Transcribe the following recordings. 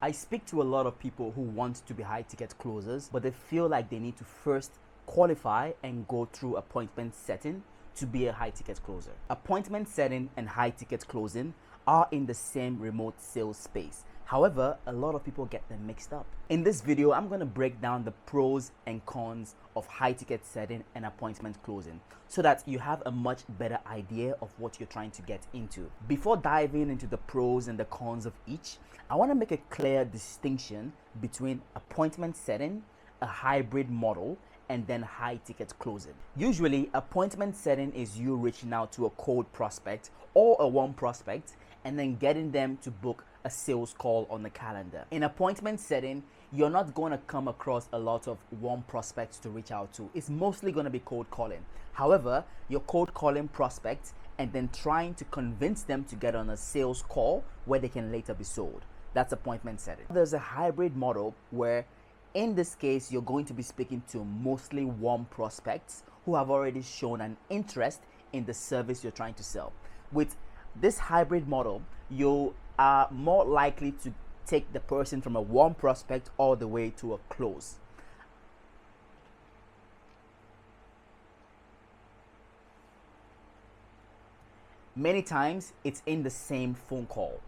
I speak to a lot of people who want to be high ticket closers, but they feel like they need to first qualify and go through appointment setting to be a high ticket closer. Appointment setting and high ticket closing are in the same remote sales space. However, a lot of people get them mixed up. In this video, I'm going to break down the pros and cons of high ticket setting and appointment closing so that you have a much better idea of what you're trying to get into. Before diving into the pros and the cons of each, I want to make a clear distinction between appointment setting, a hybrid model, and then high ticket closing. Usually, appointment setting is you reaching out to a cold prospect or a warm prospect and then getting them to book a sales call on the calendar. In appointment setting, you're not going to come across a lot of warm prospects to reach out to. It's mostly going to be cold calling. However, you're cold calling prospects and then trying to convince them to get on a sales call where they can later be sold. That's appointment setting. There's a hybrid model where in this case, you're going to be speaking to mostly warm prospects who have already shown an interest in the service you're trying to sell. With this hybrid model, you are more likely to take the person from a warm prospect all the way to a close. Many times, it's in the same phone call.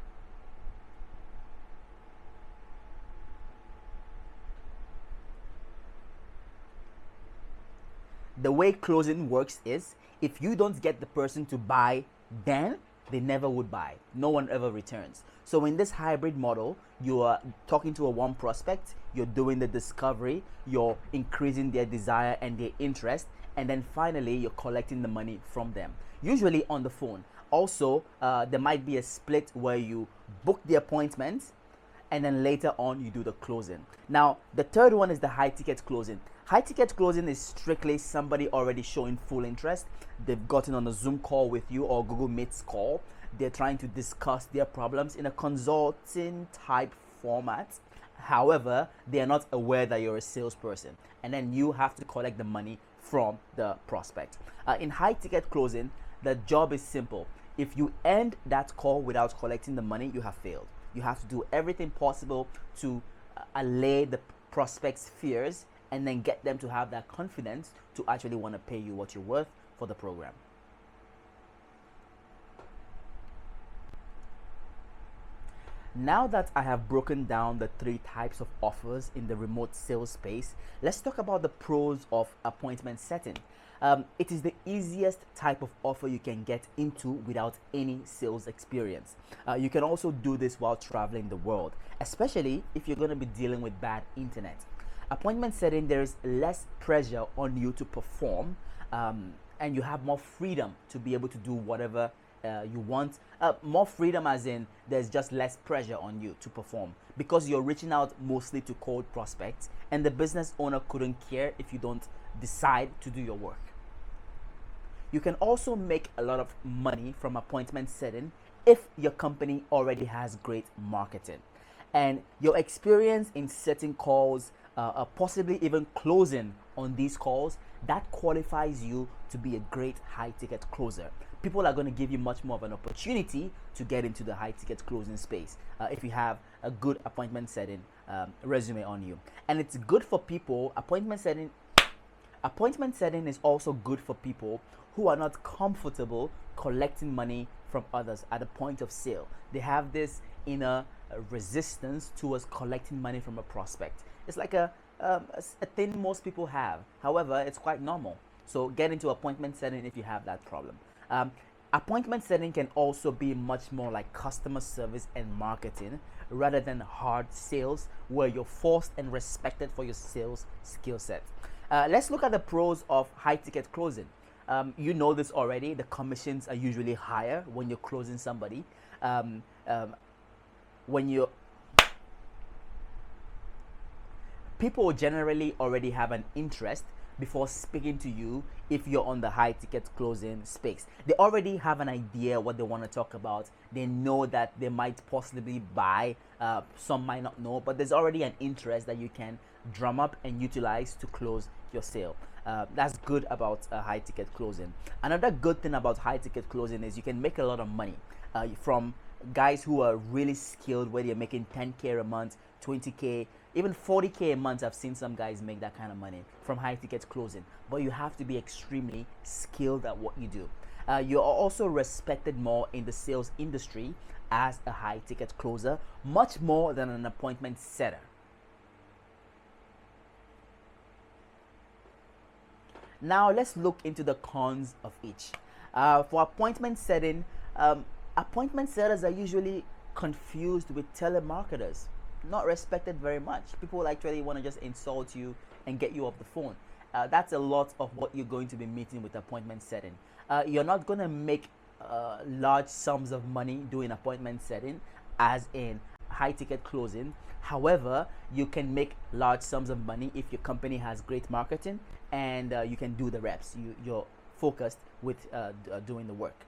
The way closing works is if you don't get the person to buy, then they never would buy. No one ever returns. So in this hybrid model, you are talking to a warm prospect, you're doing the discovery, you're increasing their desire and their interest, and then finally you're collecting the money from them, usually on the phone. Also, there might be a split where you book the appointment and then later on you do the closing. Now, the third one is the high ticket closing. High ticket closing is strictly somebody already showing full interest. They've gotten on a Zoom call with you or Google Meets call. They're trying to discuss their problems in a consulting type format. However, they are not aware that you're a salesperson, and then you have to collect the money from the prospect. In high ticket closing, the job is simple. If you end that call without collecting the money, you have failed. You have to do everything possible to allay the prospect's fears and then get them to have that confidence to actually want to pay you what you're worth for the program. Now that I have broken down the three types of offers in the remote sales space, let's talk about the pros of appointment setting. It is the easiest type of offer you can get into without any sales experience. You can also do this while traveling the world, especially if you're going to be dealing with bad internet. Appointment setting, there is less pressure on you to perform, and you have more freedom to be able to do whatever you want. More freedom as in there's just less pressure on you to perform because you're reaching out mostly to cold prospects, and the business owner couldn't care if you don't decide to do your work. You can also make a lot of money from appointment setting if your company already has great marketing and your experience in setting calls, possibly even closing on these calls, that qualifies you to be a great high ticket closer. People are going to give you much more of an opportunity to get into the high ticket closing space if you have a good appointment setting resume on you. And it's good for people. Appointment setting is also good for people who are not comfortable collecting money from others at the point of sale. They have this inner resistance towards collecting money from a prospect. It's like a thing most people have. However, it's quite normal. So get into appointment setting if you have that problem. Appointment setting can also be much more like customer service and marketing rather than hard sales where you're forced and respected for your sales skill set. Let's look at the pros of high ticket closing. You know this already. The commissions are usually higher when you're closing somebody. People generally already have an interest before speaking to you if you're on the high ticket closing space. They already have an idea what they want to talk about. They know that they might possibly buy. Some might not know, but there's already an interest that you can drum up and utilize to close your sale. That's good about high ticket closing. Another good thing about high ticket closing is you can make a lot of money from guys who are really skilled, where you're making 10K a month, 20K, even 40K a month. I've seen some guys make that kind of money from high ticket closing, but you have to be extremely skilled at what you do. You are also respected more in the sales industry as a high ticket closer, much more than an appointment setter. Now let's look into the cons of each. For appointment setting, appointment setters are usually confused with telemarketers, not respected very much. People actually want to just insult you and get you off the phone. That's a lot of what you're going to be meeting with appointment setting. You're not going to make large sums of money doing appointment setting as in high ticket closing. However, you can make large sums of money if your company has great marketing and you can do the reps. You're focused with doing the work.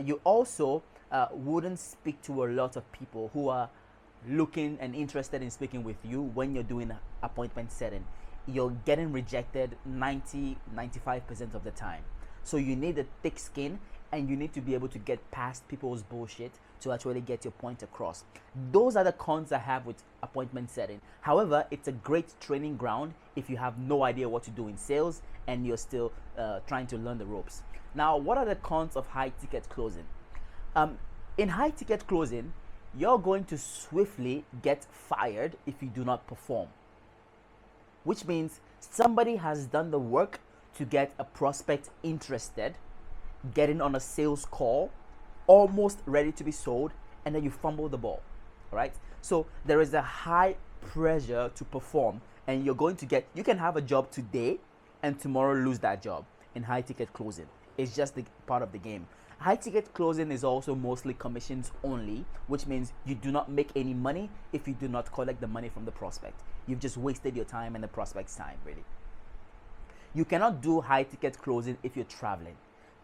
You also wouldn't speak to a lot of people who are looking and interested in speaking with you when you're doing appointment setting. You're getting rejected 95% of the time. So you need a thick skin, and you need to be able to get past people's bullshit to actually get your point across. Those are the cons I have with appointment setting. However, it's a great training ground if you have no idea what to do in sales and you're still trying to learn the ropes. Now, what are the cons of high ticket closing? In high ticket closing, you're going to swiftly get fired if you do not perform, which means somebody has done the work to get a prospect interested, getting on a sales call, almost ready to be sold, and then you fumble the ball. All right, so there is a high pressure to perform, and you're going to get, you can have a job today and tomorrow lose that job in high ticket closing. It's just the part of the game. High ticket closing is also mostly commissions only, which means you do not make any money if you do not collect the money from the prospect. You've just wasted your time and the prospect's time, really. You cannot do high ticket closing if you're traveling.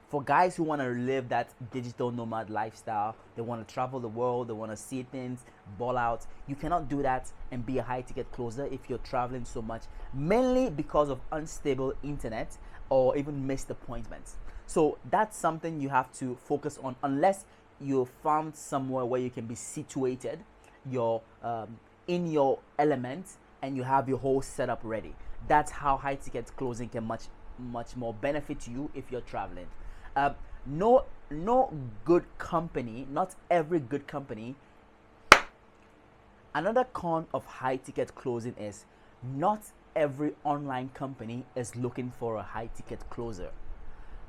For guys who want to live that digital nomad lifestyle, they want to travel the world, they want to see things, ball out, you cannot do that and be a high ticket closer if you're traveling so much, mainly because of unstable internet or even missed appointments. So that's something you have to focus on, unless you found somewhere where you can be situated, you're in your element, and you have your whole setup ready. That's how high ticket closing can much more benefit you if you're traveling. No good company, not every good company. Another con of high ticket closing is not every online company is looking for a high ticket closer,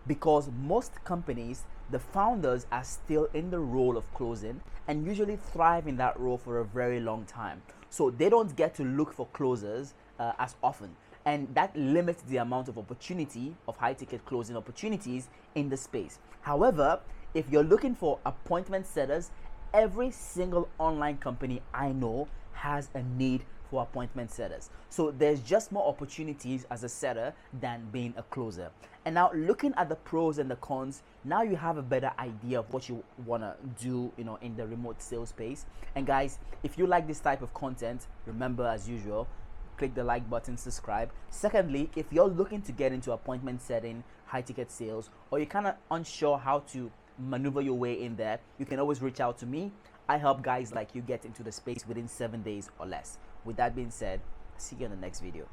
because most companies, the founders are still in the role of closing and usually thrive in that role for a very long time. So they don't get to look for closers as often, and that limits the amount of opportunity of high ticket closing opportunities in the space. However, if you're looking for appointment setters, every single online company I know has a need for appointment setters. So there's just more opportunities as a setter than being a closer. And now, looking at the pros and the cons, now you have a better idea of what you want to do, in the remote sales space. And guys, if you like this type of content, remember, as usual, click the like button, subscribe. Secondly, if you're looking to get into appointment setting, high ticket sales, or you're kind of unsure how to maneuver your way in there, you can always reach out to me. I help guys like you get into the space within 7 days or less. With that being said, see you in the next video.